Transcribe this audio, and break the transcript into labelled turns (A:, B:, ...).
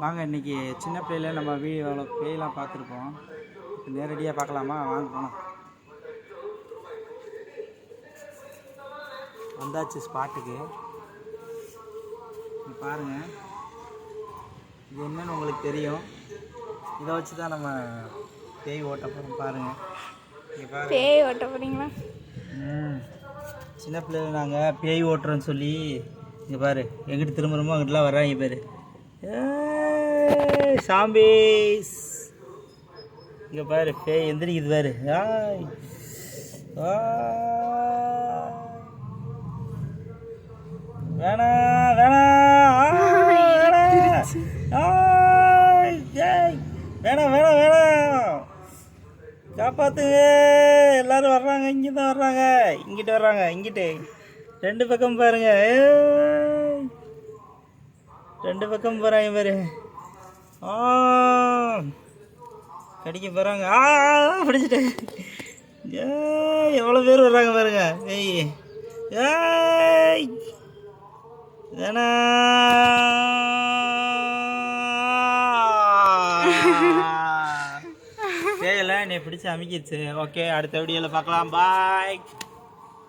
A: வாங்க இன்றைக்கி சின்ன பிள்ளையில நம்ம வீடியோவில் பேயெல்லாம் பார்த்துருப்போம். நேரடியாக பார்க்கலாமா? வாங்க போனோம். வந்தாச்சு ஸ்பாட்டுக்கு. பாருங்கள், இது என்னன்னு உங்களுக்கு தெரியும். இதை வச்சு தான் நம்ம பேய் ஓட்ட போகிறோம். பாருங்கள்,
B: பேய் ஓட்ட போகிறீங்களா?
A: சின்ன பிள்ளைல நாங்கள் பேய் ஓட்டுறோன்னு சொல்லி இங்கே பாரு எங்கிட்ட திரும்புகிறோமோ அங்கிட்டலாம் வர்றாங்க பாரு. சாம்பேஸ் இங்கே பாரு, பேய் எந்திரிக்குது பாரு. வேணா வேணா வேணாம் வேணாம் வேணாம், காப்பாத்துங்க. எல்லாரும் வர்றாங்க, இங்கே தான் வர்றாங்க, இங்கிட்ட வர்றாங்க, இங்கிட்டு ரெண்டு பக்கம் பாருங்க, ரெண்டு பக்கம் போகிறாங்க பாரு. கடிக்க போகிறாங்க. பிடிச்சிட்டேன். எவ்வளோ பேர் வர்றாங்க பாருங்க. ஏய் ஏய் வேணா பேயெல்லாம் என்னை பிடிச்சி அமுக்கிடுச்சு. ஓகே, அடுத்த வீடியோவில் பார்க்கலாம். பாய்.